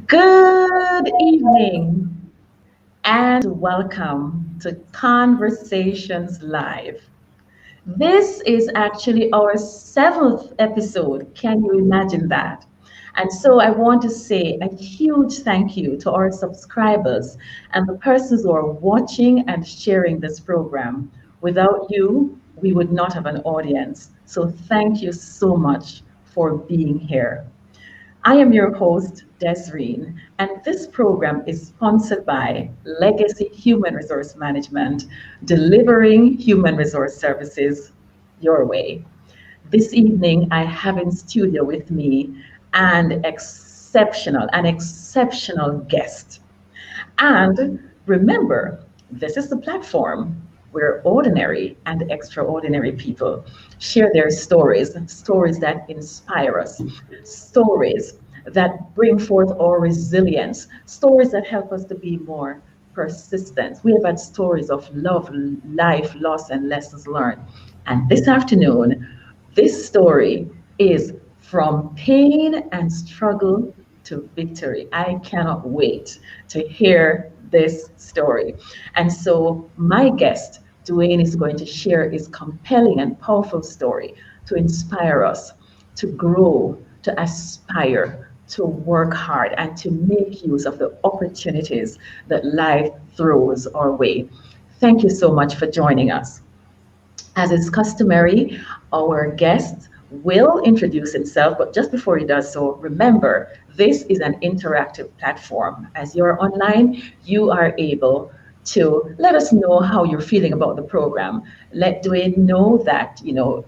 Good evening and welcome to Conversations Live. This is actually our seventh episode. Can you imagine that? And so I want to say a huge thank you to our subscribers and the persons who are watching and sharing this program. Without you, we would not have an audience. So thank you so much for being here. I am your host, Desrine, and this program is sponsored by Legacy Human Resource Management, delivering human resource services your way. This evening, I have in studio with me an exceptional guest. And remember, this is the platform where ordinary and extraordinary people share their stories, stories that inspire us, stories that bring forth our resilience, stories that help us to be more persistent. We have had stories of love, life, loss, and lessons learned. And this afternoon, this story is from pain and struggle to victory. I cannot wait to hear this story. And so, my guest, Dwayne, is going to share his compelling and powerful story to inspire us to grow, to aspire, to work hard, and to make use of the opportunities that life throws our way. Thank you so much for joining us. As is customary, our guest will introduce himself, but just before he does so, remember this is an interactive platform. As you're online, you are able to let us know how you're feeling about the program. Let Dwayne know that your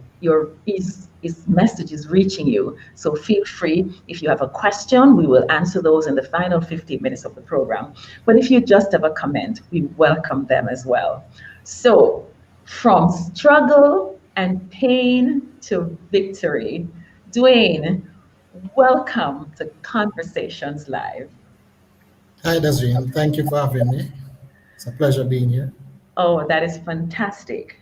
his message is reaching you. So feel free. If you have a question, we will answer those in the final 15 minutes of the program. But if you just have a comment, we welcome them as well. So from struggle and pain to victory. Dwayne, welcome to Conversations Live. Hi, Desrine. Thank you for having me. It's a pleasure being here. Oh, that is fantastic.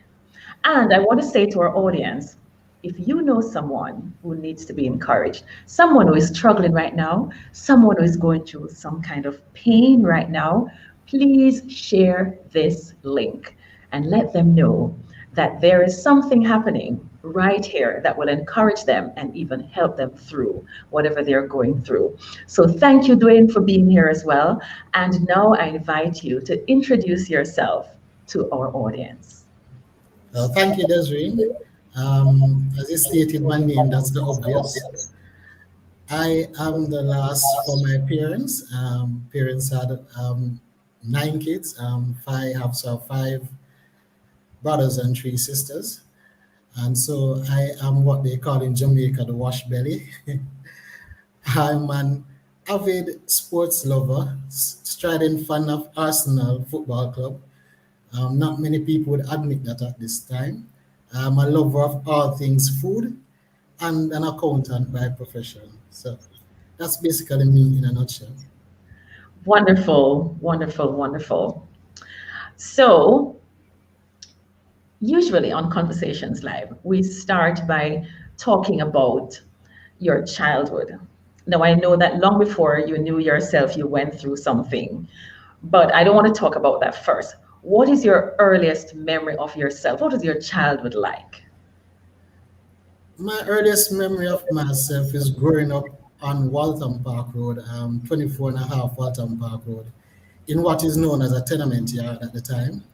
And I want to say to our audience, if you know someone who needs to be encouraged, someone who is struggling right now, someone who is going through some kind of pain right now, please share this link and let them know that there is something happening right here that will encourage them and even help them through whatever they're going through. So thank you, Dwayne, for being here as well. And now I invite you to introduce yourself to our audience. Thank you, Desrine. As you stated my name, that's the obvious. I am the last for my parents. Parents had nine kids. Five brothers and three sisters. And so I am what they call in Jamaica the wash belly. I'm an avid sports lover, striding fan of Arsenal Football Club. Not many people would admit that at this time. I'm a lover of all things food and an accountant by profession. So that's basically me in a nutshell. Wonderful, wonderful, wonderful. So, usually on Conversations Live, we start by talking about your childhood. Now, I know that long before you knew yourself, you went through something, but I don't want to talk about that first. What is your earliest memory of yourself? What was your childhood like? My earliest memory of myself is growing up on Waltham Park Road, 24 and a half Waltham Park Road, in what is known as a tenement yard at the time.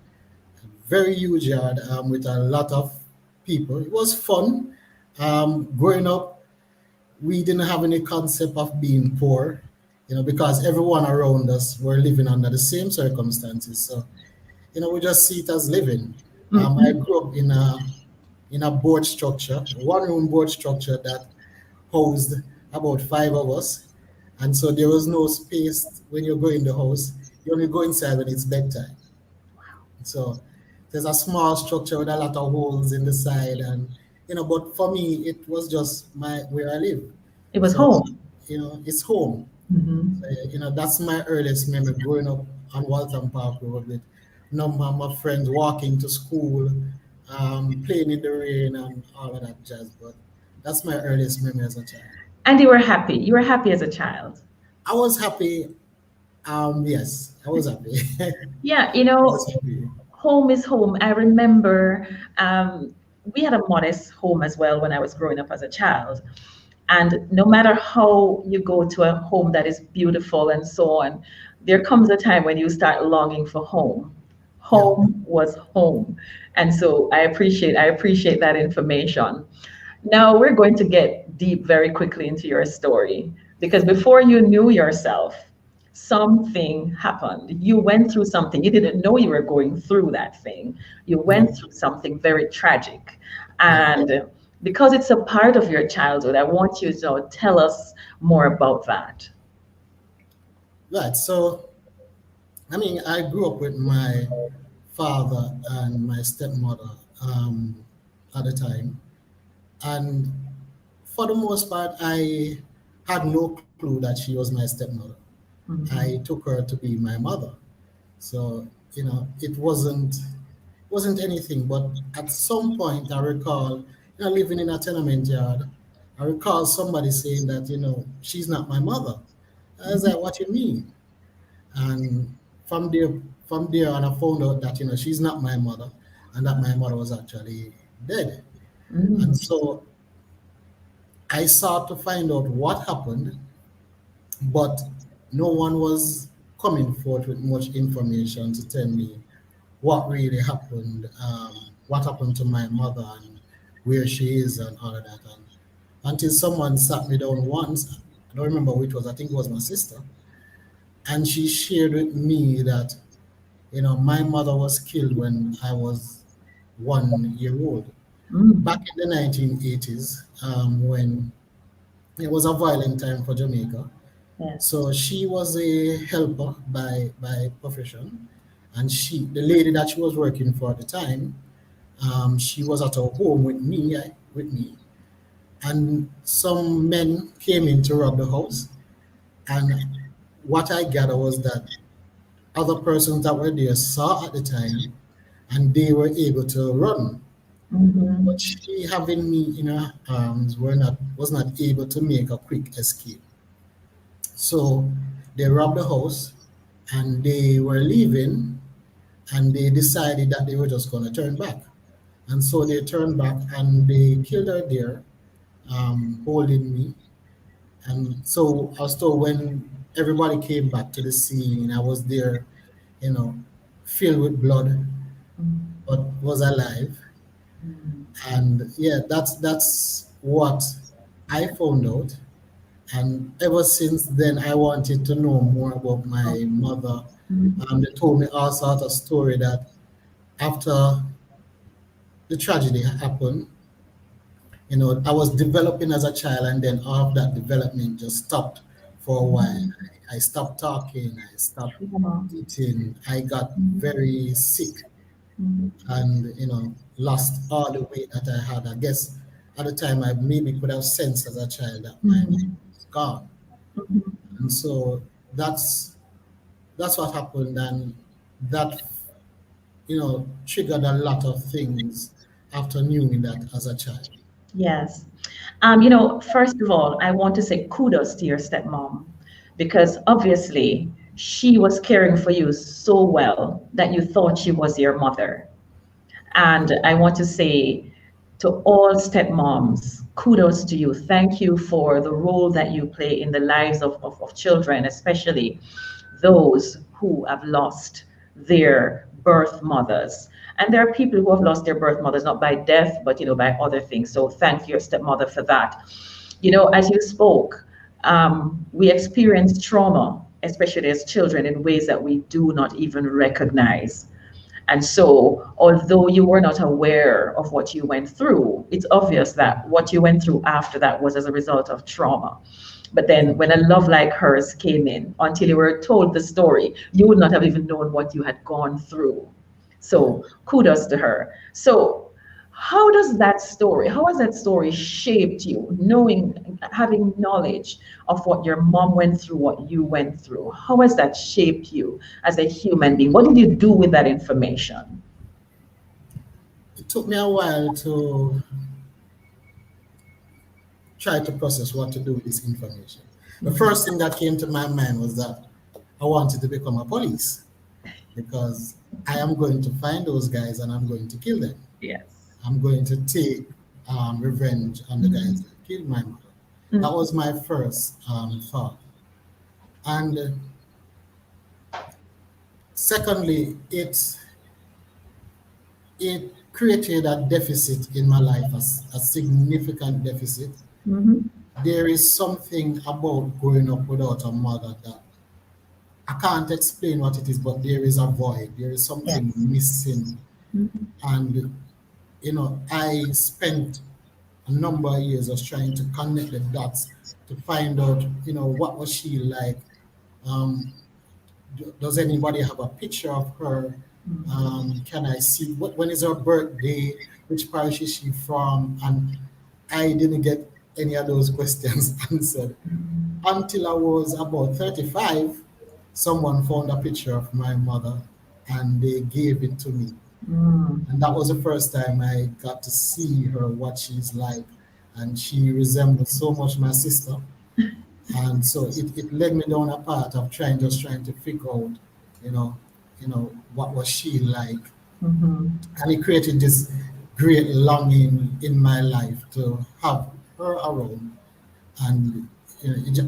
Very huge yard with a lot of people. It was fun. Growing up, we didn't have any concept of being poor, because everyone around us were living under the same circumstances. So, we just see it as living. I Mhm. grew up in a board structure, one room board structure that housed about five of us. And so there was no space when you go in the house. You only go inside when it's bedtime. So there's a small structure with a lot of holes in the side. And, but for me, it was just where I live. It was So, home. it's home. So, Mhm. that's my earliest memory growing up on Waltham Park Road with number of my friends walking to school, playing in the rain and all of that jazz. But that's my earliest memory as a child. And you were happy. You were happy as a child. I was happy. Yes, I was happy. I Yeah, was happy. home is home. I remember we had a modest home as well when I was growing up as a child. And no matter how you go to a home that is beautiful and so on, there comes a time when you start longing for home. Yeah. Home was home. And so I appreciate that information. Now we're going to get deep very quickly into your story because before you knew yourself, something happened. You went through something. You didn't know you were going through that thing. You Yeah. went through something very tragic. Yeah. And because it's a part of your childhood, I want you to tell us more about that. Right. So, I mean, I grew up with my father and my stepmother at the time. And for the most part, I had no clue that she was my stepmother. I Mhm. took her to be my mother. So, it wasn't anything. But at some point, I recall, living in a tenement yard, I recall somebody saying that, she's not my mother. I was Mhm. like, what you mean? And from there, from there on, I found out that, she's not my mother and that my mother was actually dead. And Mhm. so I sought to find out what happened, but no one was coming forth with much information to tell me what really happened, what happened to my mother and where she is and all of that. And until someone sat me down once, I don't remember which was, I think it was my sister, and she shared with me that, my mother was killed when I was 1 year old. Back Mhm. in the 1980s, when it was a violent time for Jamaica. Yes. So she was a helper by profession, and the lady that she was working for at the time, she was at her home with me, and some men came in to rob the house. And what I gather was that other persons that were there saw at the time, and they were able to run. But Mhm. she, having me in her arms, was not able to make a quick escape. So they robbed the house, and they were leaving, and they decided that they were just going to turn back. And so they turned back and they killed her there, holding me. And so I was told when everybody came back to the scene, I was there, you know, filled with blood, Mhm. but was alive. And yeah, that's what I found out. And ever since then, I wanted to know more about my mother. Mhm. They told me all sorts of story that after the tragedy happened, I was developing as a child, and then all of that development just stopped for a while. Mhm. I stopped talking, I stopped Trauma. eating, I got Mhm. very sick, Mhm. and lost all the weight that I had. I guess at the time I maybe could have sensed as a child that my mom Mhm. was gone. Mhm. And so that's what happened, and that triggered a lot of things after knowing that as a child. Yes. First of all, I want to say kudos to your stepmom because obviously she was caring for you so well that you thought she was your mother. And I want to say to all stepmoms, kudos to you. Thank you for the role that you play in the lives of children, especially those who have lost their birth mothers. And there are people who have lost their birth mothers, not by death, but by other things. So thank your stepmother for that. As you spoke, we experience trauma, especially as children, in ways that we do not even recognize. And so, although you were not aware of what you went through, it's obvious that what you went through after that was as a result of trauma. But then, when a love like hers came in, until you were told the story, you would not have even known what you had gone through. Yeah. So, kudos to her. So, how has that story shaped you, having knowledge of what your mom went through, what you went through? How has that shaped you as a human being? What did you do with that information? It took me a while to try to process what to do with this information. The first thing that came to my mind was that I wanted to become a police because I am going to find those guys and I'm going to kill them. Yes. I'm going to take revenge on the guys that killed my mother. That was my first thought. And secondly, it created a deficit in my life, a significant deficit. Mm-hmm. There is something about growing up without a mother that I can't explain what it is, but there is a void. There is something Yes. missing. Mm-hmm. And, I spent a number of years just trying to connect the dots to find out, what was she like? Um, does anybody have a picture of her? Can I see when is her birthday? Which parish is she from? And I didn't get any of those questions answered until I was about 35. Someone found a picture of my mother and they gave it to me. Mm. And that was the first time I got to see her, what she's like. And she resembled so much my sister. And so it led me down a path of just trying to figure out, you know, what was she like. Mm-hmm. And it created this great longing in my life to have her around. And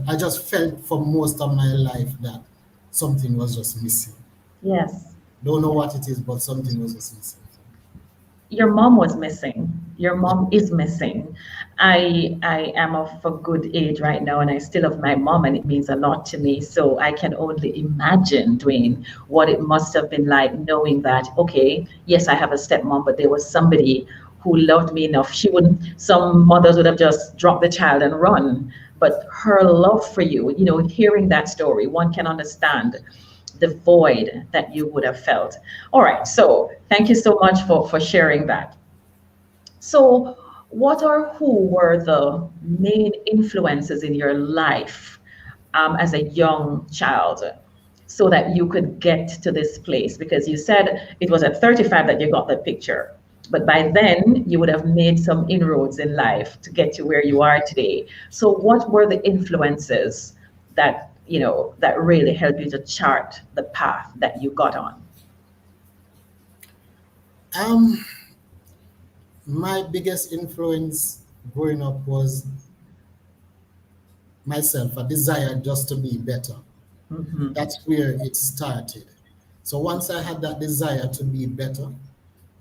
I just felt for most of my life that something was just missing. Yes. Don't know what it is, but something was just missing. Your mom was missing. Your mom is missing. I am of a good age right now, and I still have my mom, and it means a lot to me. So I can only imagine, Dwayne, what it must have been like knowing that, okay, yes, I have a stepmom, but there was somebody who loved me enough. She wouldn't, some mothers would have just dropped the child and run. But her love for you, hearing that story, one can understand the void that you would have felt. All right, so thank you so much for sharing that. So, what or who were the main influences in your life as a young child so that you could get to this place? Because you said it was at 35 that you got the picture, but by then you would have made some inroads in life to get to where you are today. So, what were the influences that really helped you to chart the path that you got on? Um, my biggest influence growing up was myself, a desire just to be better. Mm-hmm. That's where it started. So once I had that desire to be better,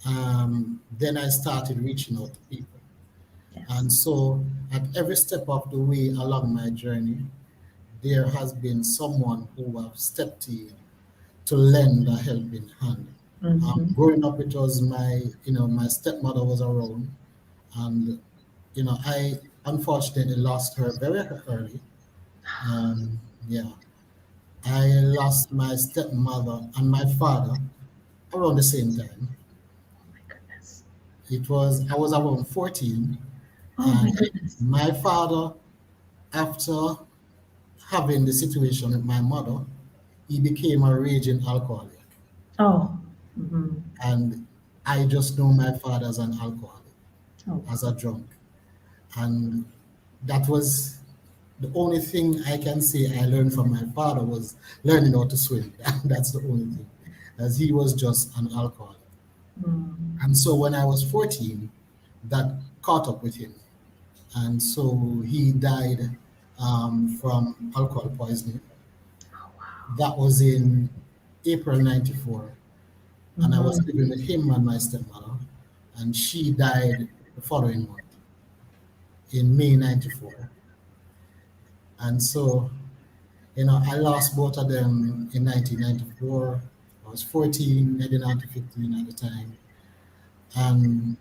then I started reaching out to people. And Yes. so at every step of the way along my journey, there has been someone who have stepped in to lend a helping hand. Mm-hmm. Growing up, it was my stepmother was around, and I unfortunately lost her very early. Yeah, I lost my stepmother and my father around the same time. Oh my goodness. I was around 14, Oh my and goodness. my father, after having the situation with my mother, he became a raging alcoholic. Oh. Mm-hmm. And I just know my father as an alcoholic, Oh as wow. a drunk. And that was the only thing I can say I learned from my father was learning how to swim. That's the only thing, as he was just an alcoholic. Mm. And so when I was 14, that caught up with him. And so he died from alcohol poisoning. Oh wow. That was in April 94. And I was Mm-hmm. living with him and my stepmother. And she died the following month in May 94. And so, I lost both of them in 1994. I was 14, heading on to 15 at the time. And,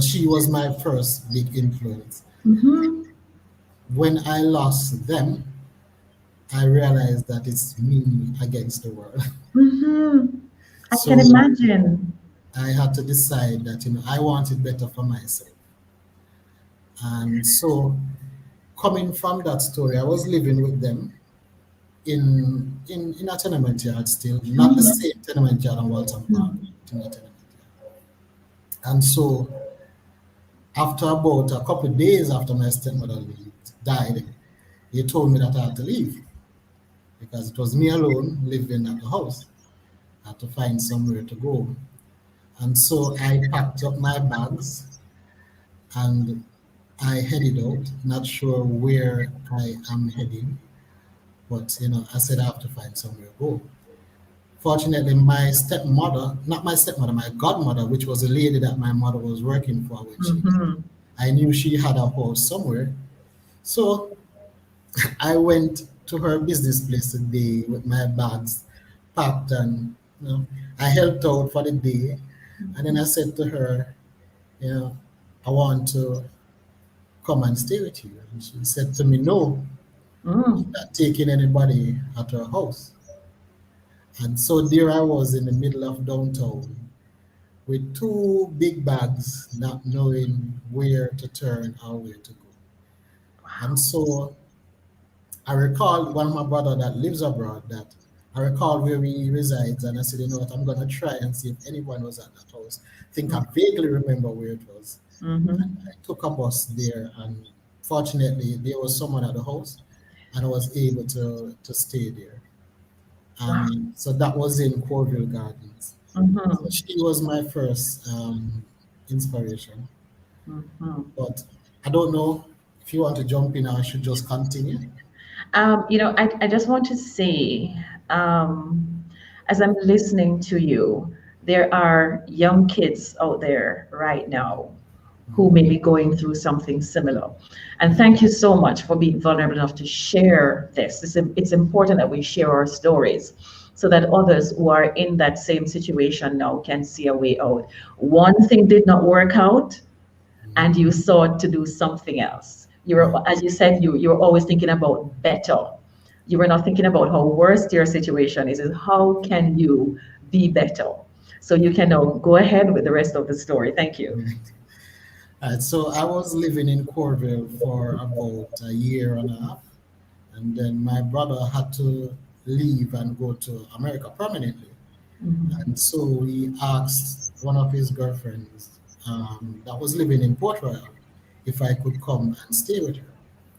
she was my first big influence. Mm-hmm. When I lost them, I realized that it's me against the world. Mm-hmm. I can So imagine. I had to decide that, I wanted better for myself. And so coming from that story, I was living with them in a tenement yard still, not the Mm-hmm. same tenement yard on Walton Park, in a tenement yard. And so after about a couple of days after my stepmother died, he told me that I had to leave because it was me alone living at the house. I had to find somewhere to go. And so I packed up my bags and I headed out, not sure where I am heading, but I said I have to find somewhere to go. Fortunately, my stepmother, not my stepmother, my godmother, which was a lady that my mother was working for when she died, Mm-hmm. I knew she had a house somewhere. So I went to her business place today with my bags packed and I helped out for the day. And then I said to her, you know, I want to come and stay with you. And she said to me, no, she's Mm. not taking anybody at her house. And so there I was in the middle of downtown with two big bags, not knowing where to turn or where to go. And so I recall one of my brother that lives abroad that I recall where he resides, and I said, you know what, I'm gonna try and see if anyone was at that house. I think I vaguely remember where it was. And Mm-hmm. I took a bus there, and fortunately there was someone at the house, and I was able to stay there. Wow. And so that was in Corville Gardens. So Mm-hmm. she was my first inspiration. Mm-hmm. But I don't know if you want to jump in, I should just continue. I just want to say, um, as I'm listening to you, there are young kids out there right now who may be going through something similar. And thank you so much for being vulnerable enough to share this. It's important that we share our stories so that others who are in that same situation now can see a way out. One thing did not work out, and you sought to do something else. You Right. were, as you said, you were always thinking about better. You were not thinking about how worst your situation is how can you be better? So you can now go ahead with the rest of the story. Thank you. Right. So I was living in Corville for about a year and a half, and then my brother had to leave and go to America permanently. Mhm. And so he asked one of his girlfriends that was living in Port Royal if I could come and stay with her.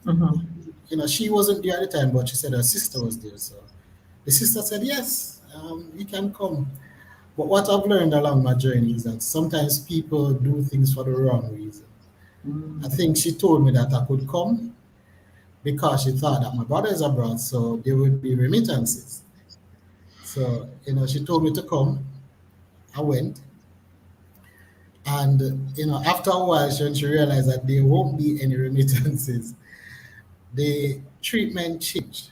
Mhm. She wasn't there at the time, but she said her sister was there. So the sister said, yes, you can come. But what I've learned along my journey is that sometimes people do things for the wrong reason. I Mm. think she told me that I could come because she thought that my brother is abroad, so there would be remittances. So, she told me to come. I went. And, after a while, when she realized that there won't be any remittances, the treatment changed.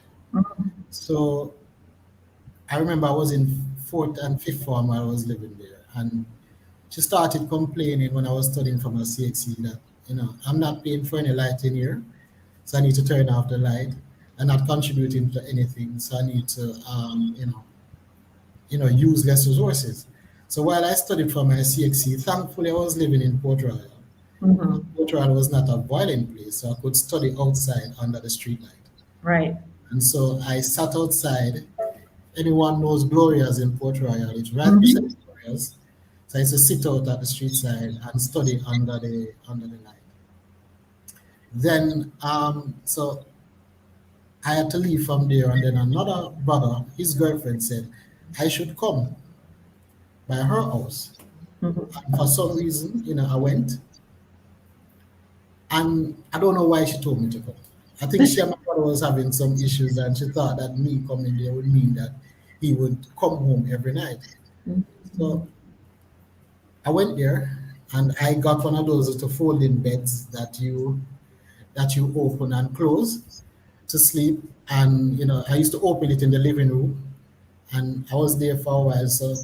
So I remember I was in fourth and fifth form while I was living there. And she started complaining when I was studying for my CXC that, I'm not paying for any light in here. So I need to turn off the light and not contributing to anything. So I need to, use less resources. So while I studied for my CXC, thankfully I was living in Port Royal. Mhm. Port Royal was not a violent place, so I could study outside under the street light. Right. And so I sat outside. Anyone knows Gloria's in Port Royal? It's right beside Mhm. Gloria's. So I used to sit out at the street side and study under the light. Then so I had to leave from there, and then another brother, his girlfriend said I should come by her house. Mhm. And for some reason, I went, and I don't know why she told me to come. I think she and my brother was having some issues, and she thought that me coming there would mean that he would come home every night. So I went there, and I got one of those little folding beds that you open and close to sleep. And I used to open it in the living room, and I was there for a while. So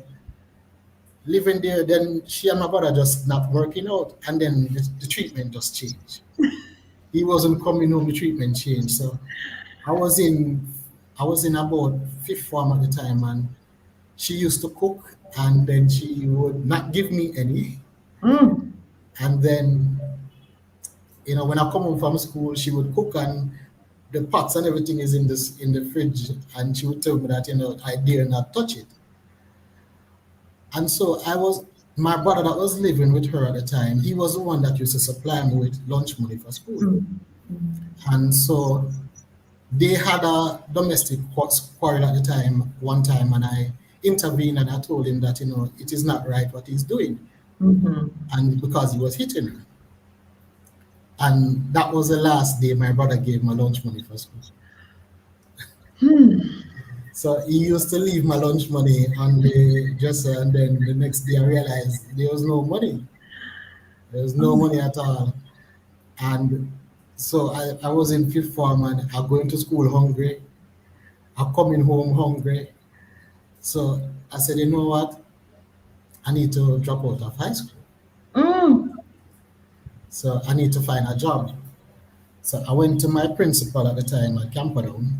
living there, then she and my brother just not working out, and then the treatment just changed. He wasn't coming home, the treatment changed. So I was in I was in about fifth form at the time, and she used to cook, and then she would not give me any. Mm. And then when I come home from school, she would cook, and the pots and everything is in the fridge, and she would tell me that I dare not touch it. And so my brother that was living with her at the time, he was the one that used to supply me with lunch money for school. Mm. And so they had a domestic quarrel at the time, one time, and I intervened and I told him that, it is not right what he's doing. Mm-hmm. And because he was hitting her. And that was the last day my brother gave my lunch money for school. Hmm. So he used to leave my lunch money on the dresser, and then the next day I realized there was no money. There was no Oh. money at all. And so I was in fifth form and I going to school hungry. I'm coming home hungry. So I said, you know what? I need to drop out of high school. Mm. So I need to find a job. So I went to my principal at the time at Camperdown.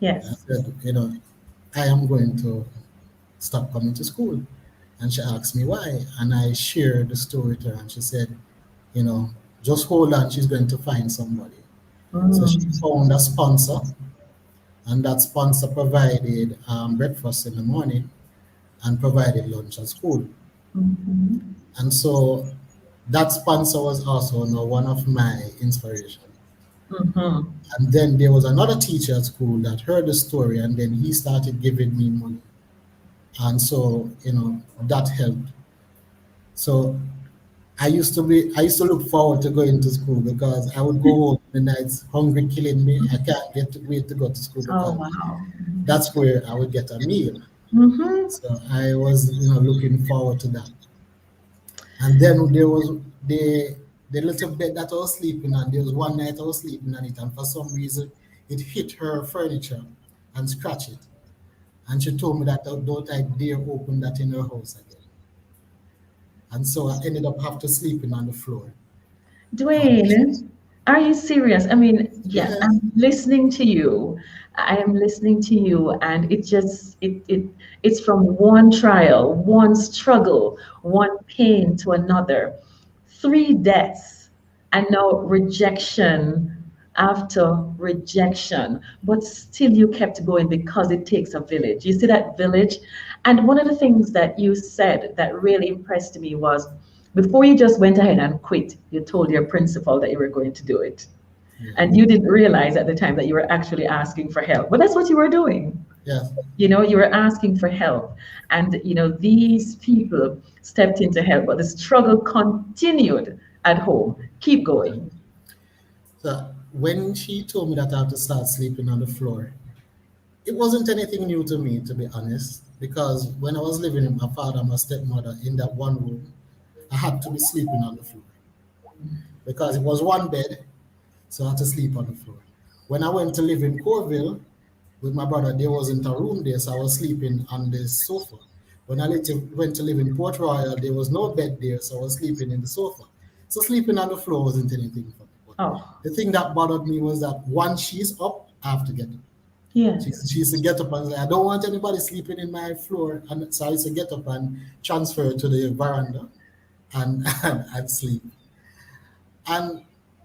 I Yes. said, I am going to stop coming to school. And she asked me why. And I shared the story to her. And she said, you know, just hold on. She's going to find somebody. So she Mm. found a sponsor. And that sponsor provided breakfast in the morning and provided lunch at school. Mm-hmm. And so that sponsor was also one of my inspiration. Mm-hmm. And then there was another teacher at school that heard the story and then he started giving me money. And so, that helped. So I used to look forward to going to school because I would go home the nights hungry killing me. I can't wait to go to school Oh, because wow. that's where I would get a meal. Mm-hmm. So I was, looking forward to that. And then there was the little bed that I was sleeping on. There was one night I was sleeping on it, and for some reason it hit her furniture and scratched it. And she told me that don't I dare open that in her house again. And so I ended up have to sleeping on the floor. Um, Dwayne, are you serious? I mean, yes, yeah, I'm listening to you. I am listening to you, and it's from one trial, one struggle, one pain to another. Three deaths, and now rejection after rejection. But still you kept going because it takes a village. You see that village? And one of the things that you said that really impressed me was before you just went ahead and quit, you told your principal that you were going to do it. yeah, And you didn't realize at the time that you were actually asking for help. But that's what you were doing. yeah. You were asking for help. And, these people stepped in to help, but the struggle continued at home. Keep going. So when she told me that I have to start sleeping on the floor, it wasn't anything new to me, to be honest, because when I was living with my father and my stepmother in that one room, I had to be sleeping on the floor because it was one bed, so I had to sleep on the floor. When I went to live in Corville with my brother, there wasn't a room there, so I was sleeping on the sofa. When I later went to live in Port Royal, there was no bed there, so I was sleeping in the sofa. So sleeping on the floor wasn't anything for me. But Oh, the thing that bothered me was that once she's up, I have to get up. She yes. used to get up and say, I don't want anybody sleeping in my floor. And so I used to get up and transfer to the veranda and, and sleep. And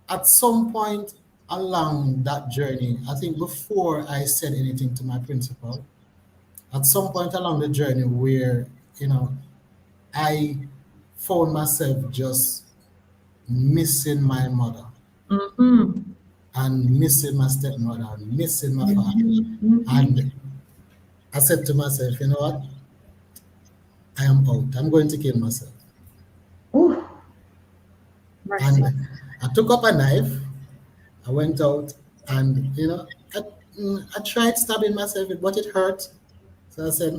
at some point along that journey, I think before I said anything to my principal, at some point along the journey where, I found myself just missing my mother Mm-hmm. and missing my stepmother and missing my father. Mm-hmm. Mm-hmm. And I said to myself, you know what? I am out. I'm going to kill myself. Ooh, mercy. And I took up a knife. I went out and, I tried stabbing myself, but it hurt. So I said,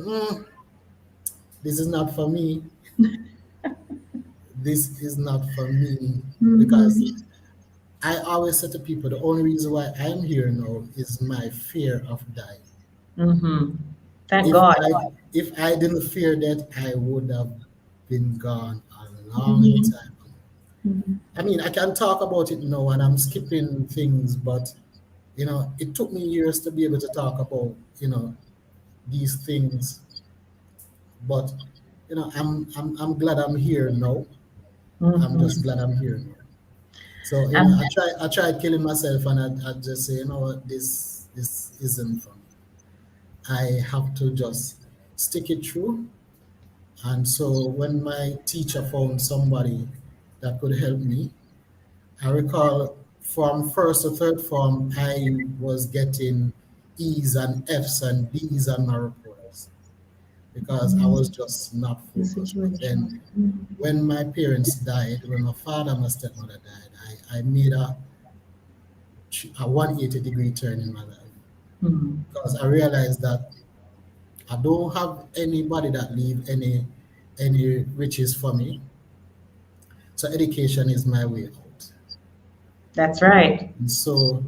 this is not for me. This is not for me. Because Mm-hmm. I always say to people, the only reason why I'm here now is my fear of dying. Mm-hmm. Thank If God. I didn't fear that, I would have been gone a long Mm-hmm. time ago. Mm-hmm. I mean, I can talk about it now and I'm skipping things, but it took me years to be able to talk about, these things. But I'm glad I'm here now. I'm just Mm-hmm. glad I'm here now. So, Um, I tried killing myself and I just say, you know what, this isn't for me. I have to just stick it through. And so when my teacher found somebody that could help me, I recall from first to third form, I was getting E's and F's and D's on my reports because I was just not The focused. But then situation. when my parents died, when my father and my stepmother died, I made a 180-degree turn in my life Mm. because I realized that I don't have anybody that leave any riches for me. So education is my way out. That's right. And so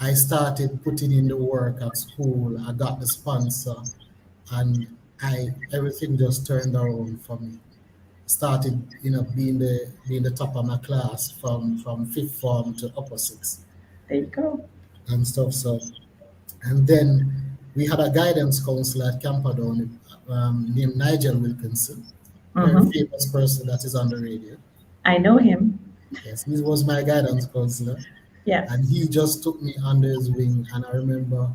I started putting in the work at school. I got the sponsor, and I everything just turned around for me. Started, being the top of my class from fifth form to upper sixth There you go. and stuff. So, and then we had a guidance counselor at Camperdown named Nigel Wilkinson, very Hmm. famous person that is on the radio. I know him. Yes, he was my guidance counselor, and Yes. he just took me under his wing. And I remember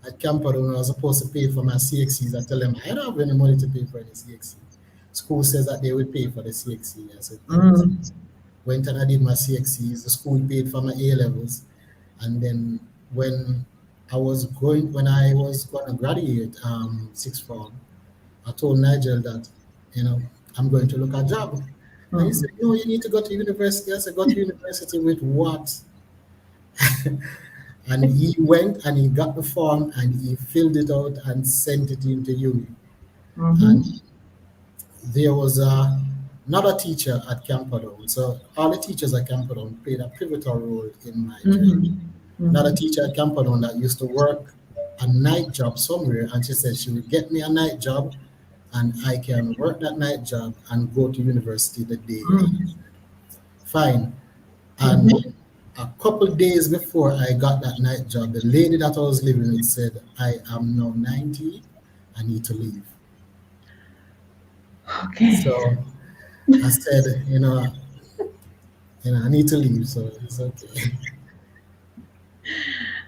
at Camperdown, when I was supposed to pay for my CXCs, I tell them I don't have any money to pay for any CXC. School says that they will pay for the CXC. I said thanks. Mm. Went and I did my CXCs. The school paid for my A levels, and then when when I was going to graduate sixth form, I told Nigel that, you know, I'm going to look at a job. And he Mm. said, no, you need to go to university. I said, go to university with what? And he went and he got the form and he filled it out and sent it into uni. Hmm. And there was another teacher at Camperdown. So all the teachers at Camperdown played a pivotal role in my journey. Hmm. Another Hmm. teacher at Camperdown that used to work a night job somewhere, and she said she would get me a night job and I can work that night job and go to university the day after. Mm. Fine. And Hmm. a couple days before I got that night job, the lady that I was living with said, I am now 90, I need to leave. Okay. So I said, I need to leave, so it's okay.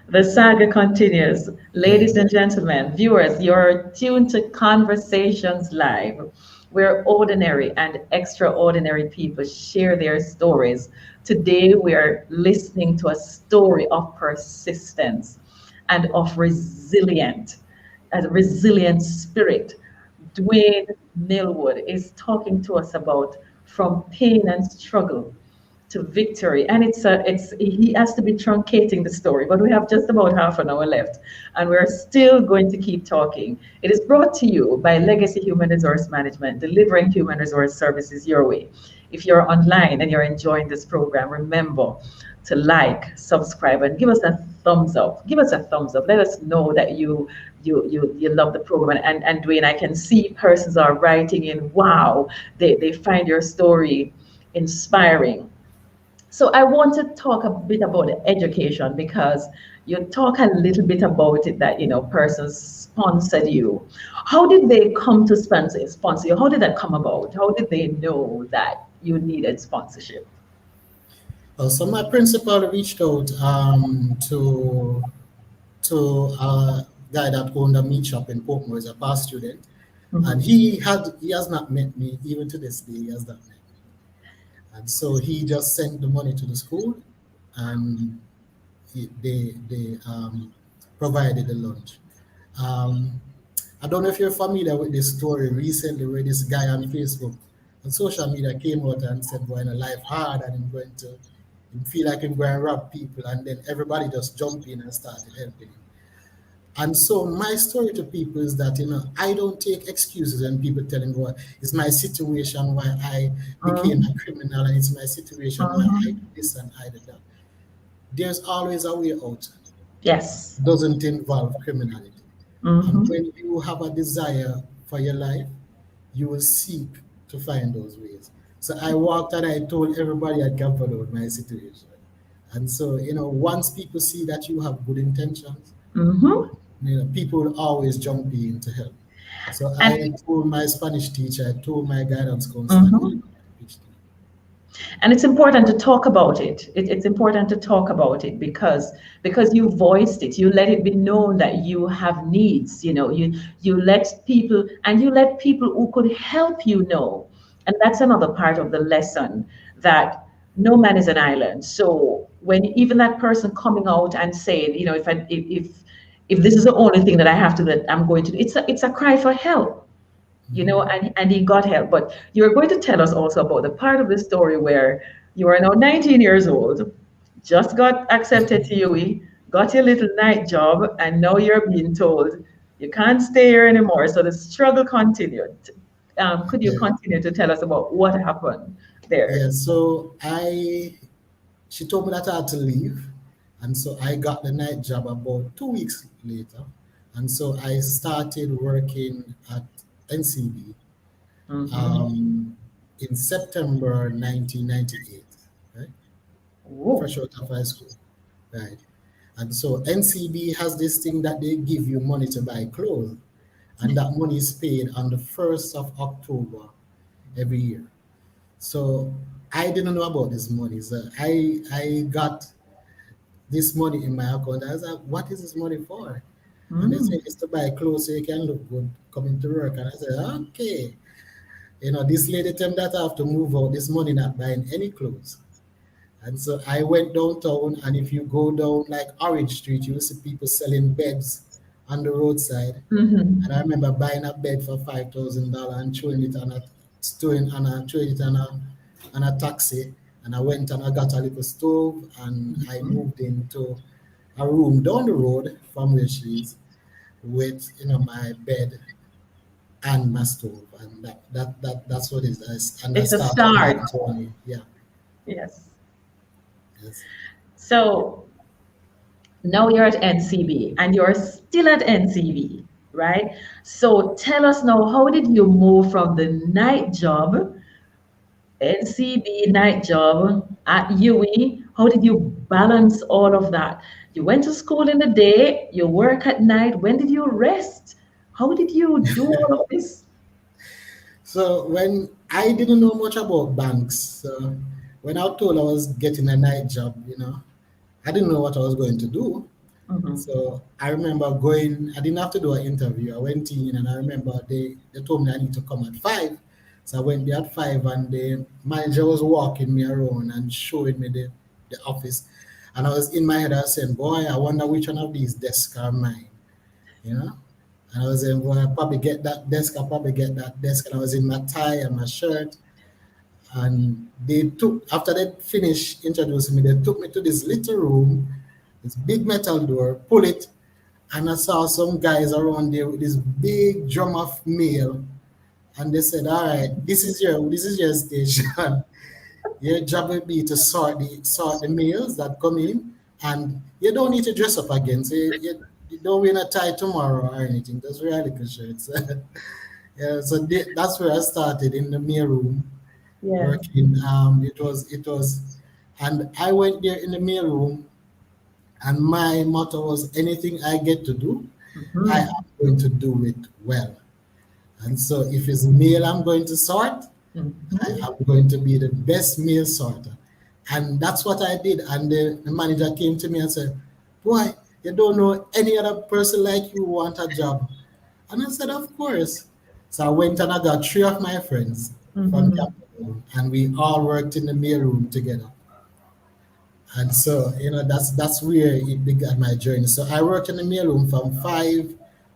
The saga continues. Yeah. Ladies and gentlemen, viewers, you're tuned to Conversations Live, where ordinary and extraordinary people share their stories. Today, we are listening to a story of persistence and of a resilient spirit. Dwayne Millwood is talking to us about from pain and struggle to victory. And it's he has to be truncating the story, but we have just about half an hour left, and we're still going to keep talking. It is brought to you by Legacy Human Resource Management, delivering human resource services your way. If you're online and you're enjoying this program, remember to like, subscribe, and give us a thumbs up. Give us a thumbs up. Let us know that you love the program. And Dwayne, I can see persons are writing in, wow, they find your story inspiring. So I want to talk a bit about education because you talk a little bit about it that persons sponsored you. How did they come to sponsor you? How did that come about? How did they know that you needed sponsorship? So my principal reached out to a guy that owned a meat shop in Portmore, as a past student, and Mhm. he has not met me even to this day. He has not met me, and so he just sent the money to the school, and they provided the lunch. Um, I don't know if you're familiar with this story recently, where this guy on Facebook and social media came out and said, "Boy, in a life hard, and I'm going to him feel like I'm going to rob people," and then everybody just jumped in and started helping him. And so my story to people is that I don't take excuses when people telling me, "Well, it's my situation why I became a Mhm. criminal, and it's my situation why I did Mhm. this and I did that." There's always a way out. Yes. Doesn't involve criminality. And Hmm. when you have a desire for your life, you will seek to find those ways. So I walked and I told everybody at Camp about my situation. And so, once people see that you have good intentions, Hmm. people will always jump in to help. So I And told my Spanish teacher, I told my guidance counselor, and mhm. everybody pitched in. And it's important to talk about it. It's important to talk about it because you voiced it. You let it be known that you have needs. You let people who could help you know. And that's another part of the lesson, that no man is an island. So when even that person coming out and saying, if this is the only thing that I have to that I'm going to do, it's a cry for help, Mhm. and he got help. But you're going to tell us also about the part of the story where you are now 19 years old, just got accepted to UE, got your little night job, and now you're being told you can't stay here anymore. So the struggle continued. Could you Yeah. continue to tell us about what happened there? Yeah. So she told me that I had to leave. And so I got the night job about 2 weeks later. And so I started working at NCB Mm-hmm. um, in September 1998, right? Whoa. Fresh out of high school, right? And so NCB has this thing that they give you money to buy clothes, and that money is paid on the 1st of October every year. So I didn't know about this money. So I got this money in my account. I was like, what is this money for? And they Mm. said it's to buy clothes so you can look good coming to work. And I said, okay. This lady told me that I have to move out this money not buying any clothes. And so I went downtown, and if you go down like Orange Street, you will see people selling beds on the roadside. And I Mm-hmm. remember buying a bed for $5,000 and throwing it on a throwing it on a taxi. And I went and I got a little stove, and I moved into a room down the road from where she is with my bed and my stove, and that's what it is. And I It's a started my start. journey. Yeah, Yes. yes. So now you're at NCB and you're still at NCB, right? So tell us now, how did you move from the night job, NCB night job at UE? How did you balance all of that? You went to school in the day, you work at night. When did you rest? How did you do all of this? So when I didn't know much about banks, so when I was told I was getting a night job, I didn't know what I was going to do. Mhm. So I remember going, I didn't have to do an interview. I went in, and I remember they told me I need to come at 5. So I went there at 5, and the manager was walking me around and showing me the office. And I was in my head, I was saying, boy, I wonder which one of these desks are mine, you know? And I was saying, boy, I probably get that desk, I probably get that desk. And I was in my tie and my shirt. And after they finished introducing me, they took me to this little room, this big metal door, pull it, and I saw some guys around there with this big drum of mail, and they said, "All right, this is your station. Your job will be to sort the mails that come in, and you don't need to dress up again. So you don't wear a tie tomorrow or anything. Just wear a little shirts." Yeah, so that's where I started in the mail room Yes. working. It was, and I went there in the mail room, and my motto was, anything I get to do, I Mhm. am going to do it well. And so if it's mail I'm going to sort, I Mhm. am going to be the best mail sorter. And that's what I did. And the manager came to me and said, boy, you don't know any other person like you who want a job. And I said, of course. So I went and I got 3 of my friends from Mhm. Cameroon, and we all worked in the mail room together. And so, that's where it began my journey. So I worked in the mailroom from 5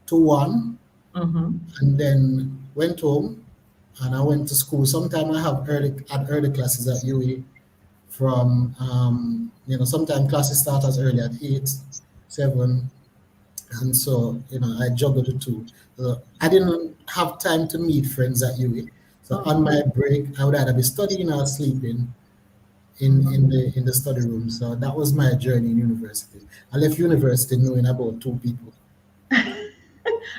to 1, Mhm. and then went home, and I went to school. Sometimes I have early classes at UE from sometimes classes start as early at 8, 7, and so I juggled the two. So I didn't have time to meet friends at UE. So on Okay. my break, I would either be studying or sleeping Mhm. in the study room. So that was my journey in university. I left university knowing about 2 people.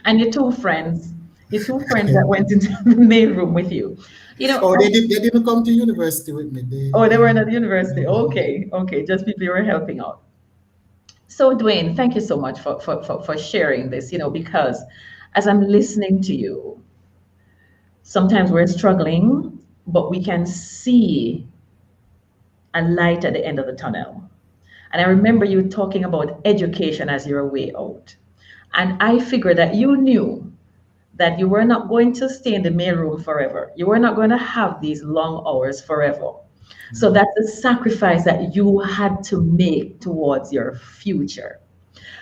And your two friends that went into the main room with you. Oh, they didn't come to university with me. Oh, they were at the university. Okay, okay, just people you were helping out. So, Dwayne, thank you so much for sharing this, because as I'm listening to you, sometimes we're struggling, but we can see a light at the end of the tunnel. And I remember you talking about education as your way out. And I figured that you knew that you were not going to stay in the mailroom forever. You were not going to have these long hours forever. So that's a sacrifice that you had to make towards your future.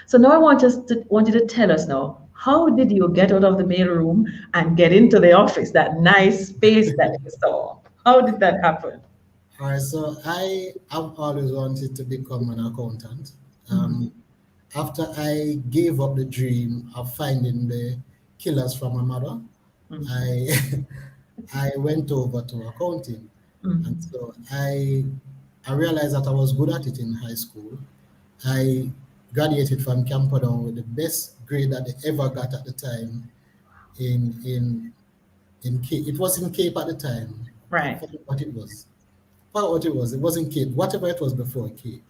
So now I want you to tell us now, how did you get out of the mailroom and get into the office, that nice space that you saw? How did that happen? All right, so I have always wanted to become an accountant. Mhm. Um, After I gave up the dream of finding the killers from my mother, Mhm. I I went over to accounting, and Mhm. so I realized that I was good at it in high school. I graduated from Camperdown with the best grade that they ever got at the time in Cape. It was in Cape at the time. I Right. forget what it was. Forgot what it was. It wasn't Cape. Whatever it was before Cape.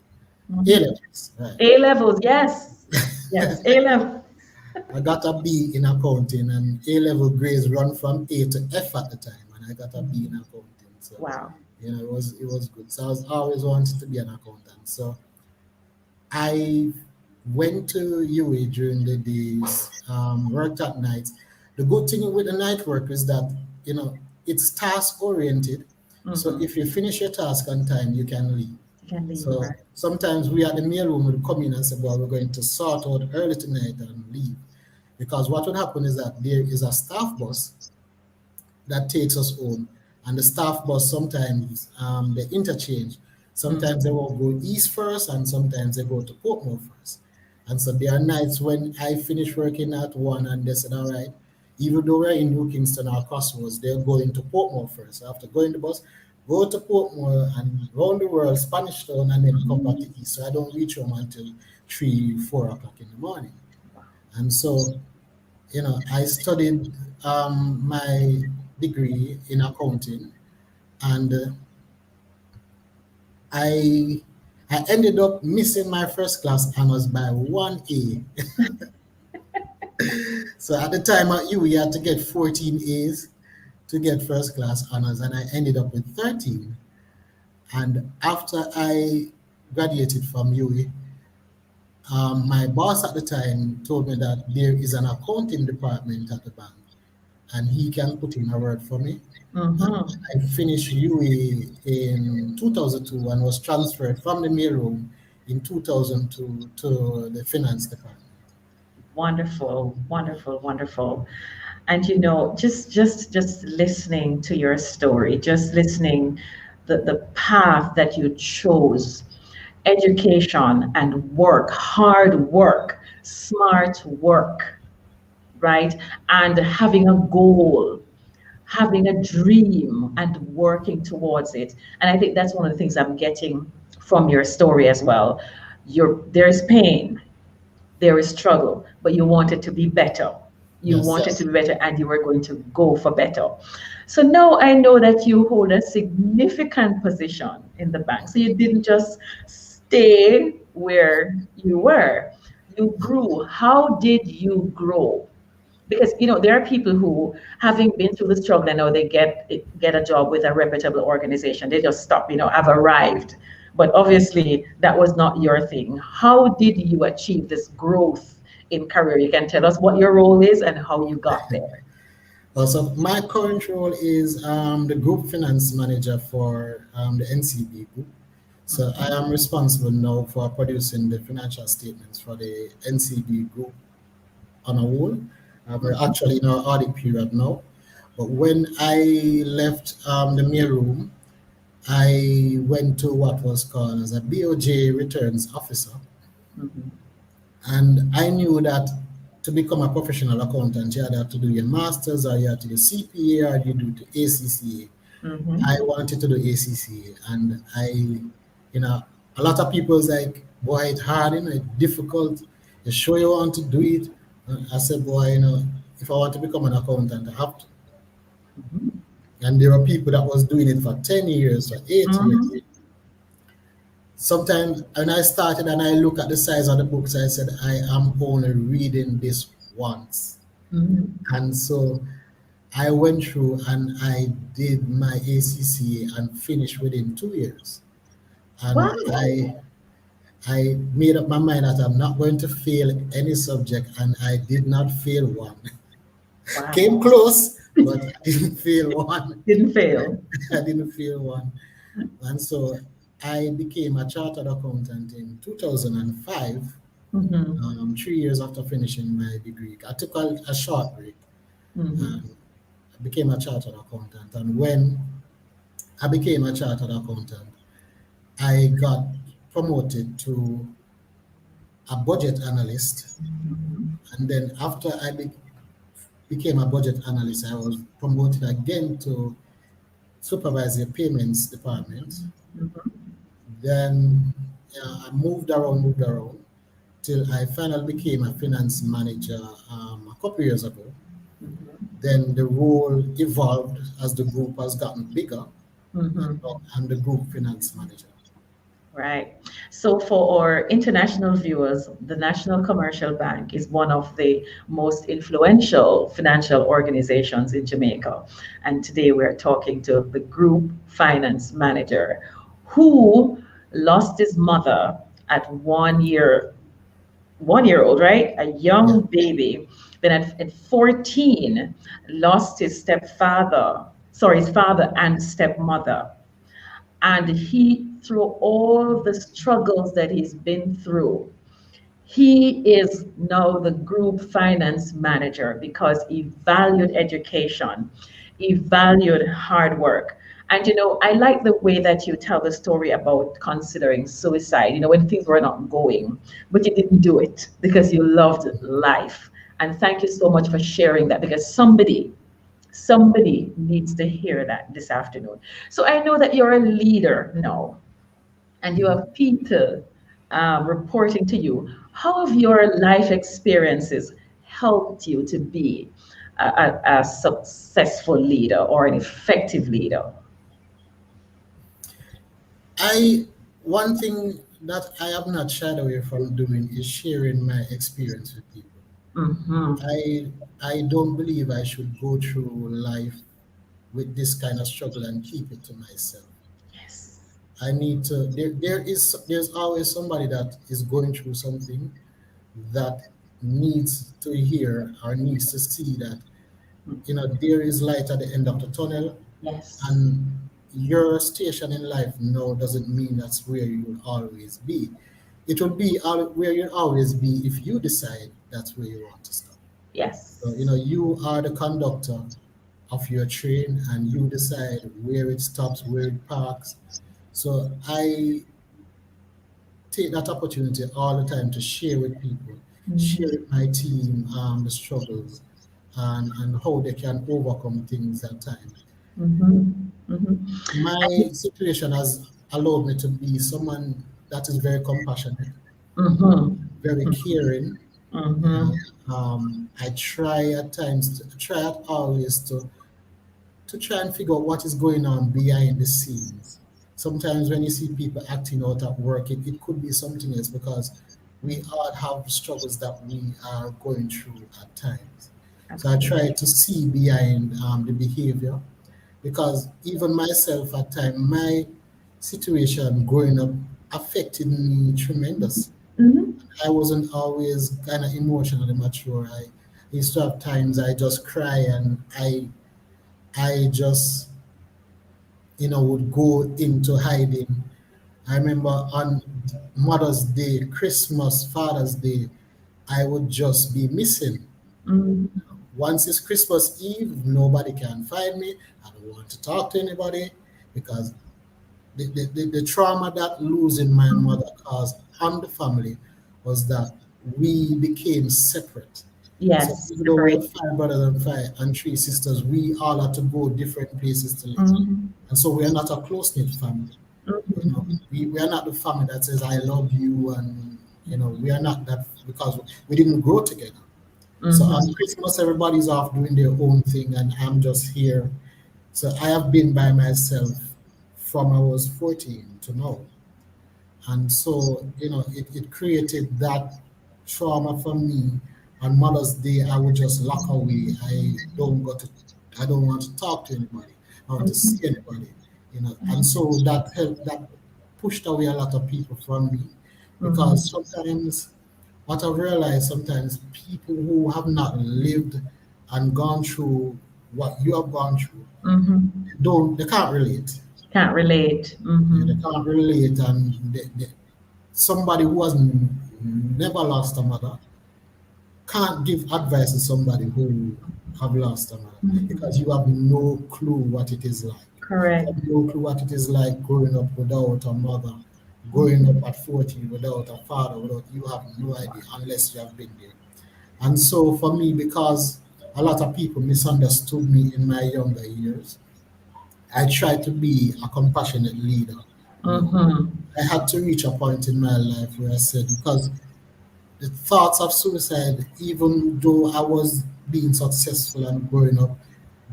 A Mhm. levels, right? A levels, yes. Yes, A level. I got a B in accounting, and A level grades run from A to F at the time, and I got a B in accounting. So, Wow. it was good. So I was always wanted to be an accountant. So I went to UA during the days, worked at night. The good thing with the night work is that it's task oriented. So Mhm. if you finish your task on time, you can leave. You can leave, So right? sometimes we at the mailroom would come in and say, "Well, we're going to sort out early tonight and leave," because what would happen is that there is a staff bus that takes us home. And the staff bus sometimes they interchange. Sometimes they Mhm. will go east first, and sometimes they go to Portmore first. And so there are nights when I finish working at one, and they said, "All right, even though we're in New Kingston or Crossroads, they're going to Portmore first. So after going the bus, go to Portmore and round the world, Spanish Town, and then come back to East. So I don't reach home until 3, 4 o'clock in the morning. And so I studied my degree in accounting, and I I ended up missing my first class honors by 1 A. So at the time at U, we had to get 14 A's to get first class honors, and I ended up with 13. And after I graduated from UA, my boss at the time told me that there is an accounting department at the bank, and he can put in a word for me. Mhm. I finished UA in 2002 and was transferred from the mailroom in 2002 to the finance department. Wonderful, wonderful, wonderful. And just listening to your story, just listening the path that you chose, education and work, hard work, smart work, right? And having a goal, having a dream and working towards it. And I think that's one of the things I'm getting from your story as well. There's pain, there is struggle, but you want it to be better. You Yes. want it to be better, and you were going to go for better. So now I know that you hold a significant position in the bank. So you didn't just stay where you were, you grew. How did you grow? Because there are people who, having been through the struggle, and now they get a job with a reputable organization, they just stop, have arrived. But obviously that was not your thing. How did you achieve this growth in career? You can tell us what your role is and how you got there. So my current role is the group finance manager for the NCB group. So I am responsible now for producing the financial statements for the NCB group on a whole. We're actually in our audit period now. But when I left the mailroom, I went to what was called as a BOJ returns officer. Mhm. And I knew that to become a professional accountant, you had to do your master's, or you had to do CPA, or you do the ACCA. I Mhm. wanted to do ACCA, and a lot of people was like, "Boy, it's hard, it's difficult. You sure you want to do it?" I said, "Boy, if I want to become an accountant, I have to." Mhm. And there were people that was doing it for 10 years, for 8 years. Mhm. Sometimes when I started and I look at the size of the books, I said, I am only reading this once. Mhm. And so I went through and I did my ACCA and finished within 2 years. And Wow. I made up my mind that I'm not going to fail any subject, and I did not fail one. Wow. Came close, but I didn't fail one. Didn't fail. I didn't fail one. And so I became a chartered accountant in 2005, Mm-hmm. 3 years after finishing my degree. I took a short break Mm-hmm. and I became a chartered accountant. And when I became a chartered accountant, I got promoted to a budget analyst. And then after became a budget analyst, I was promoted again to supervise the payments department. Then I moved around till I finally became a finance manager a couple years ago. Then the role evolved as the group has gotten bigger, and Mm-hmm. now I'm the group finance manager. Right. So, for our international viewers, the National Commercial Bank is one of the most influential financial organizations in Jamaica. And today we're talking to the group finance manager who lost his mother at 1 year, 1 year old, right? A Yeah. young baby. Then at 14, lost his stepfather, sorry, his father and stepmother. And he, through all the struggles that he's been through, he is now the group finance manager because he valued education, he valued hard work. And I like the way that you tell the story about considering suicide, when things were not going, but you didn't do it because you loved life. And thank you so much for sharing that, because somebody needs to hear that this afternoon. So I know that you're a leader now and you Mhm. have people reporting to you. How have your life experiences helped you to be a successful leader or an effective leader? I One thing that I have not shied away from doing is sharing my experience with people. Mm-hmm. I I don't believe I should go through life with this kind of struggle and keep it to myself. Yes. I need to. There's always somebody that is going through something that needs to hear or needs to see that there is light at the end of the tunnel, Yes. and your station in life now doesn't mean that's where you will always be. It will be where you'll always be if you decide that's where you want to stop. So, Yes. you are the conductor of your train and you decide where it stops, where it parks. So I take that opportunity all the time to share with people, share Mm-hmm. with my team the struggles and how they can overcome things at times. Mm-hmm. Mm-hmm. My And, situation has allowed me to be someone that is very compassionate, mm-hmm. very caring. Mm-hmm. I try at times, try at always to try and figure out what is going on behind the scenes. Sometimes when you see people acting out at work, it could be something else because we all have struggles that we are going through at times. So I try Absolutely. to see behind the behavior because even myself at times, my situation growing up affected me tremendously. Mm-hmm. I wasn't always kind of emotionally mature. I used to have times I just cry and I just would go into hiding. I remember on Mother's Day, Christmas, Father's Day, I would just be missing. Mm-hmm. Once it's Christmas Eve, nobody can find me. I don't want to talk to anybody because the trauma that losing my mother caused on the family was that we became separate. So Yes. even though we Separate. have five brothers and three sisters, we all had to go different places to live. Mm-hmm. And so we are not a close knit family. We are not the family that says I love you, and we are not that because we didn't grow together. So on Mm-hmm. Christmas everybody's off doing their own thing and I'm just here. So I have been by myself from I was 14 to now. And so, it created that trauma for me. On Mother's Day, I would just lock away. I don't want to talk to anybody. I want to see anybody, And so that pushed away a lot of people from me because Mm-hmm. sometimes what I've realized sometimes people who have not lived and gone through what you have gone through Mm-hmm. they can't relate. Can't relate. They can't relate, and somebody who has never lost a mother can't give advice to somebody who have lost a mother because you have no clue what it is like. You Correct. have no clue what it is like growing up without a mother, growing up at 14 without a father, without you have no idea unless you have been there. And so for me, because a lot of people misunderstood me in my younger years, I tried to be a compassionate leader. You know, Mm-hmm. I had to reach a point in my life where I said, because the thoughts of suicide, even though I was being successful and growing up,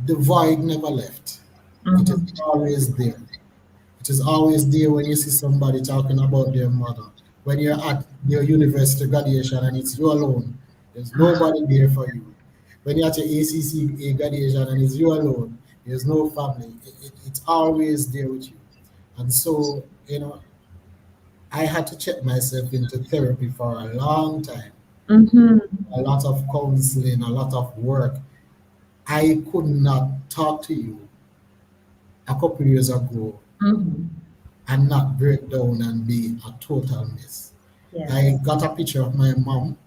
the void never left. It is Mm-hmm. always there. It is always there when you see somebody talking about their mother. When you're at your university graduation and it's you alone, there's nobody there for you. When you're at your ACCA graduation and it's you alone, there's no family. It's always there with you. And so, I had to check myself into therapy for a long time, Mm-hmm. a lot of counseling, a lot of work. I could not talk to you a couple years ago Mm-hmm. and not break down and be a total mess. I Yes. got a picture of my mom.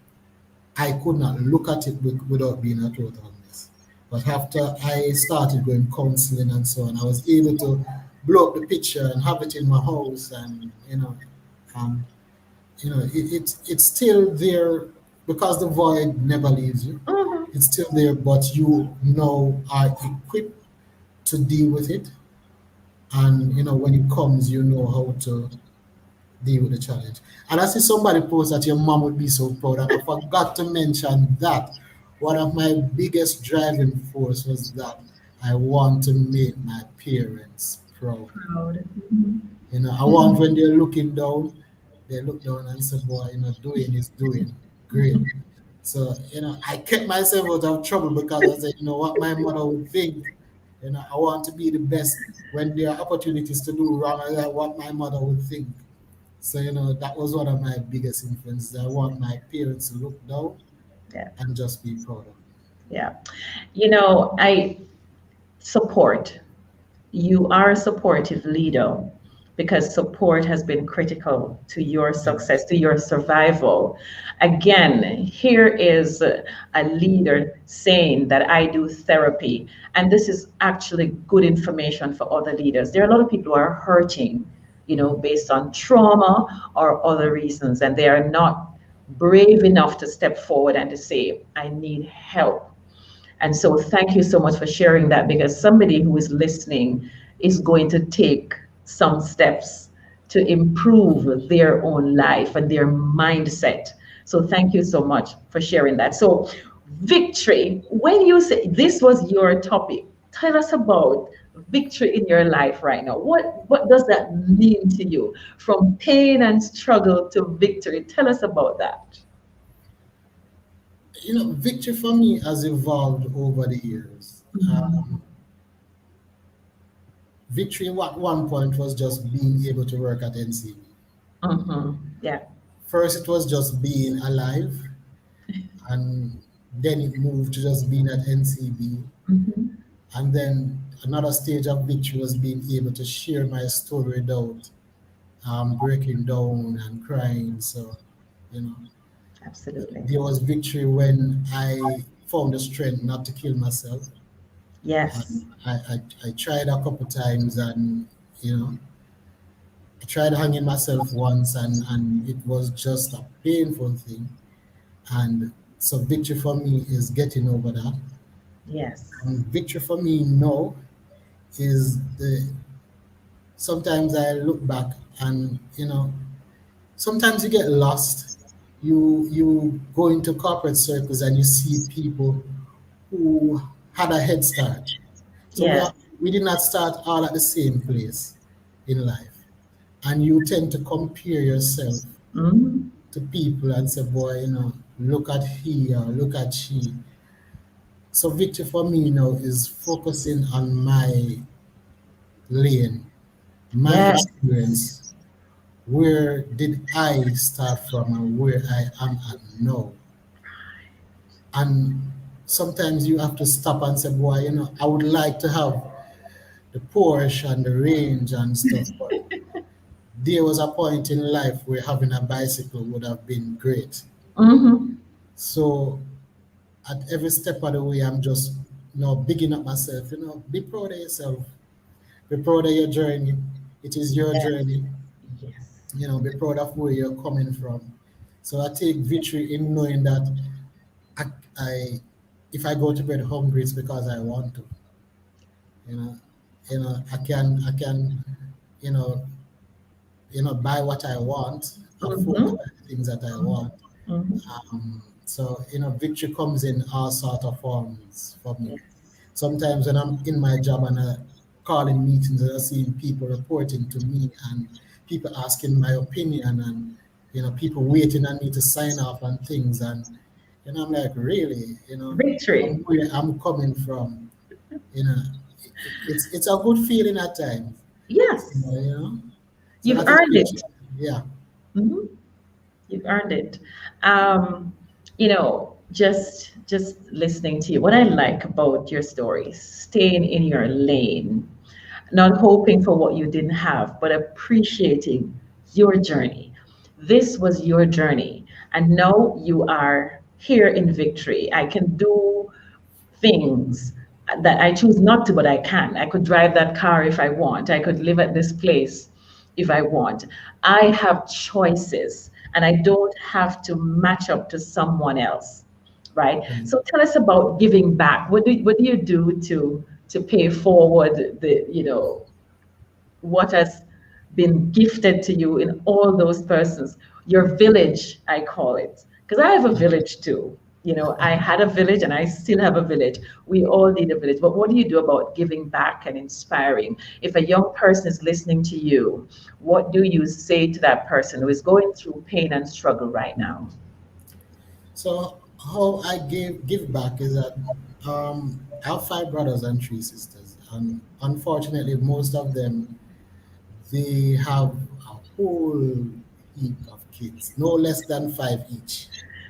I could not look at it without being a total mess. But after I started going counseling and so on, I was able to blow up the picture and have it in my house, and um, it's still there because the void never leaves you. Mm-hmm. It's still there, but you now are equipped to deal with it, and when it comes, you know how to deal with the challenge. And I see somebody post that your mom would be so proud, and I forgot to mention that one of my biggest driving force was that I want to make my parents proud. Proud. Mm-hmm. I want when they're looking down, they look down and say, boy, Dwayne is doing great. So, I kept myself out of trouble because I said, what my mother would think. I want to be the best when there are opportunities to do wrong. I what my mother would think. So, that was one of my biggest influences. I want my parents to look down Yeah. and just be proud of me. Yeah. I support. You are a supportive leader because support has been critical to your success, to your survival. Again, here is a leader saying that I do therapy, and this is actually good information for other leaders. There are a lot of people who are hurting, based on trauma or other reasons, and they are not brave enough to step forward and to say, I need help. And so, thank you so much for sharing that because somebody who is listening is going to take some steps to improve their own life and their mindset. So, thank you so much for sharing that. So, victory, when you say this was your topic, tell us about victory in your life right now. What does that mean to you? From pain and struggle to victory. Tell us about that. Victory for me has evolved over the years. Victory at one point was just being able to work at NCB. Mm-hmm. Yeah. First, it was just being alive, and then it moved to just being at NCB. Mm-hmm. And then another stage of victory was being able to share my story without breaking down and crying. So, you know, Absolutely. there was victory when I found the strength not to kill myself. Yes. I tried a couple times, and you know I tried hanging myself once, and it was just a painful thing. And so victory for me is getting over that. Yes. And victory for me now is the sometimes I look back, and sometimes you get lost. You go into corporate circles and you see people who had a head start. So Yes. we did not start all at the same place in life. And you tend to compare yourself Mm-hmm. to people and say, boy, look at he or look at she. So victory for me now is focusing on my lane, my Yes. experience. Where did I start from and where I am at now? And sometimes you have to stop and say, boy, I would like to have the Porsche and the range and stuff, but there was a point in life where having a bicycle would have been great. Mm-hmm. So at every step of the way, I'm just, bigging up myself. Be proud of yourself. Be proud of your journey. It is your Yes. journey. Yes. Be proud of where you're coming from. So I take victory in knowing that I, I if I go to bed hungry, it's because I want to. You know, I can, you know, buy what I want, afford to Mm-hmm. buy the things that I want. Mm-hmm. So victory comes in all sort of forms for me. Yes. Sometimes when I'm in my job and I call in meetings and I see people reporting to me and people asking my opinion and people waiting on me to sign off on things and I'm like, really, from Victory. where I'm coming from, you know, it's a good feeling at times, you Yes. know, you know. So You've that is earned victory. it. Yeah. Mhm. You've earned it. Um, just listening to you, what I like about your story, staying in your lane, not hoping for what you didn't have, but appreciating your journey. This was your journey, and now you are here in victory. I can do things that I choose not to, but I can. I could drive that car if I want. I could live at this place if I want. I have choices and I don't have to match up to someone else. Right. Right. So tell us about giving back. What do you do to pay forward what has been gifted to you in all those persons? Your village, I call it, because I have a village too. I had a village and I still have a village. We all need a village. But what do you do about giving back and inspiring? If a young person is listening to you, what do you say to that person who is going through pain and struggle right now? So how I give back is that I have five brothers and three sisters, and unfortunately, most of them they have a whole heap of kids, no less than five each.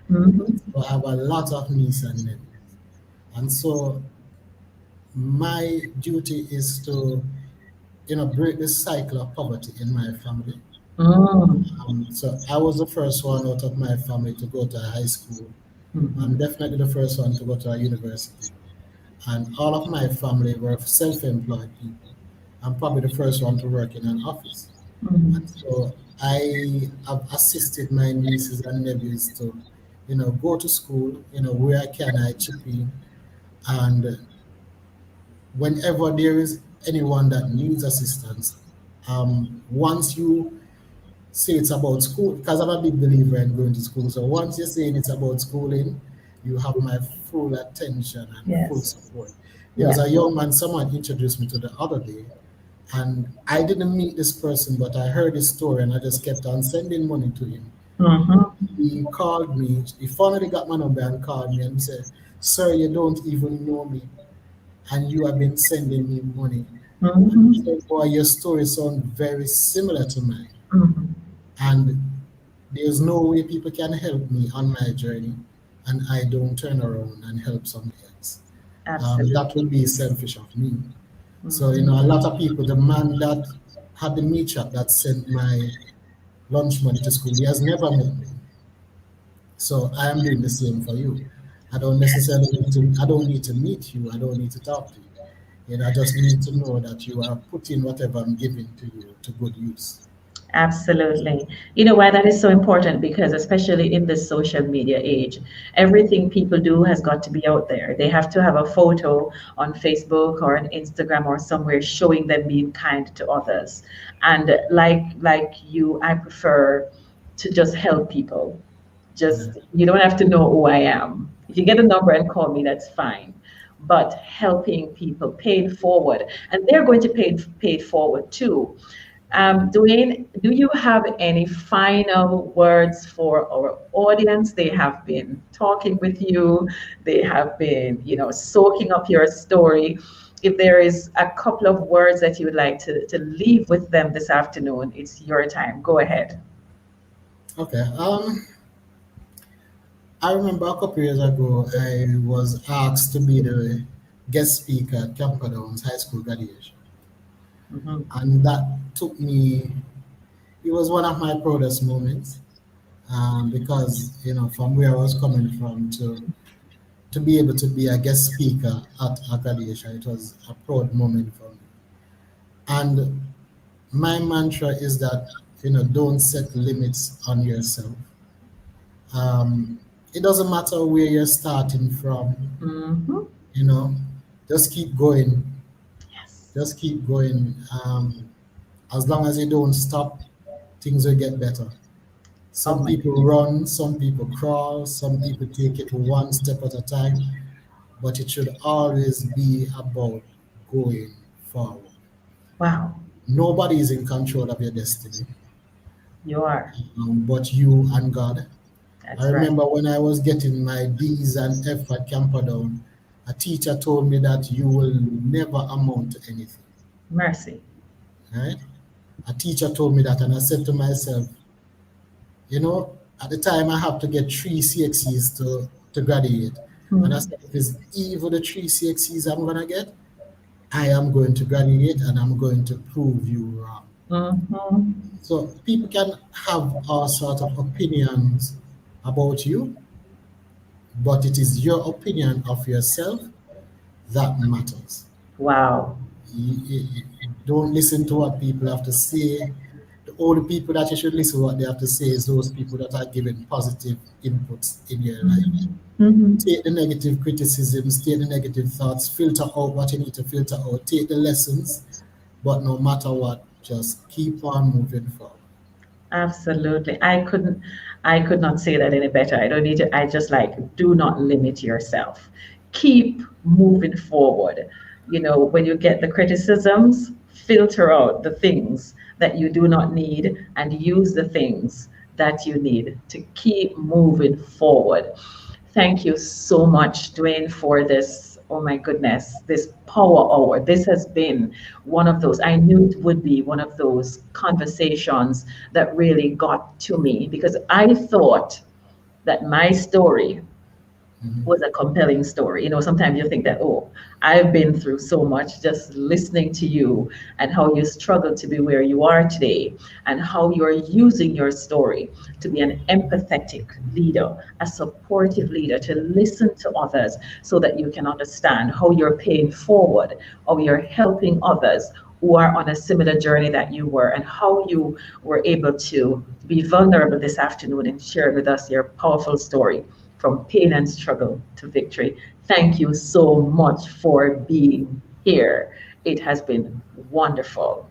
Hmm. So I have a lot of nieces and nephews, and so my duty is to break the cycle of poverty in my family. Mm. So I was the first one out of my family to go to high school. I'm Hmm. definitely the first one to go to a university. And all of my family were self-employed people. I'm probably the first one to work in an office. And Hmm. so I have assisted my nieces and nephews to, go to school, where I can, I chip in. And whenever there is anyone that needs assistance, once you say it's about school, because I'm a big believer in going to school. So once you're saying it's about schooling, you have my full attention and full Yes. support. There was Yeah. a young man, someone introduced me to the other day, and I didn't meet this person, but I heard his story and I just kept on sending money to him. Hmm. He called me, he finally got my number and called me and he said, "Sir, you don't even know me, and you have been sending me money." And he Hmm. said, "Boy, your story sounds very similar to mine. Hmm. And there's no way people can help me on my journey and I don't turn around and help somebody else. That Absolutely. would be selfish of me." So, Hmm. a lot of people, the man that had the meat shop that sent my lunch money to school, he has never met me. So I am doing the same for you. I don't need to meet you. I don't need to talk to you. I just need to know that you are putting whatever I'm giving to you to good use. Absolutely. You know why that is so important? Because especially in this social media age, everything people do has got to be out there. They have to have a photo on Facebook or on Instagram or somewhere showing them being kind to others. And like you, I prefer to just help people. Yeah. Just you don't have to know who I am. If you get a number and call me, that's fine. But helping people, paying forward, and they're going to pay it forward too. Dwayne, do you have any final words for our audience? They have been talking with you. They have been, soaking up your story. If there is a couple of words that you would like to leave with them this afternoon, it's your time. Go ahead. Okay. I remember a couple years ago, I was asked to be the guest speaker at Camperdown's high school graduation. Mhm. And that took me, it was one of my proudest moments, because, from where I was coming from to be able to be a guest speaker at Akadesha, it was a proud moment for me. And my mantra is that, don't set limits on yourself. Um, it doesn't matter where you're starting from, Mhm. you know, just keep going, Yes. just keep going. As long as you don't stop, things will get better. Oh Some my people goodness. run, some people crawl, some people take it one step at a time, but it should always be about going forward. Wow. Nobody is in control of your destiny, You are. but you and God. I That's right. remember when I was getting my D's and F at Camperdown, a teacher told me that you will never amount to anything. Mercy. Right? A teacher told me that, and I said to myself, at the time I have to get three CXCs to graduate. And I Mhm. said, if it's even the three CXCs I'm going to get, I am going to graduate and I'm going to prove you wrong. Mhm. So people can have all sorts of opinions about you, but it is your opinion of yourself that matters. Wow. Don't listen to what people have to say. The only people that you should listen to what they have to say is those people that are giving positive inputs in your life. Mhm. Mhm. Take the negative criticisms, take the negative thoughts, filter out what you need to filter out, take the lessons, but no matter what, just keep on moving forward. Absolutely. I could not say that any better. I don't need to, I just like, do not limit yourself. Keep moving forward. When you get the criticisms, filter out the things that you do not need and use the things that you need to keep moving forward. Thank you so much, Dwayne, for this. Oh my goodness, this power hour. This has been one of those, I knew it would be one of those conversations that really got to me because I thought that my story Mhm. was a compelling story. Sometimes you think that, oh, I've been through so much just listening to you and how you struggled to be where you are today and how you're using your story to be an empathetic leader, a supportive leader, to listen to others so that you can understand how you're paying forward, how you're helping others who are on a similar journey that you were, and how you were able to be vulnerable this afternoon and share with us your powerful story from pain and struggle to victory. Thank you so much for being here. It has been wonderful.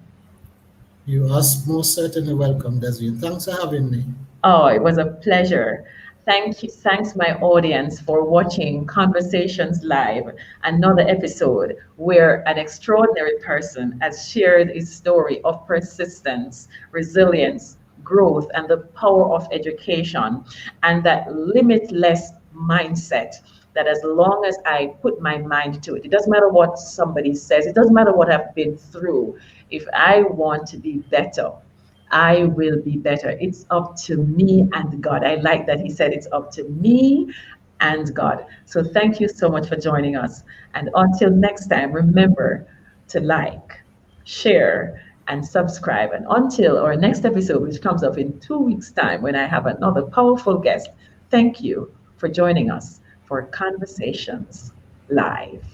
You are most certainly welcome, Desiree. Thanks for having me. Oh, it was a pleasure. Thank you. Thanks, my audience, for watching Conversations Live, another episode where an extraordinary person has shared his story of persistence, resilience, growth, and the power of education, and that limitless mindset that as long as I put my mind to it, it doesn't matter what somebody says, it doesn't matter what I've been through. If I want to be better, I will be better. It's up to me and God. I like that he said it's up to me and God. So thank you so much for joining us. And until next time, remember to like, share, and subscribe. And until our next episode, which comes up in 2 weeks' time when I have another powerful guest, thank you for joining us for Conversations Live.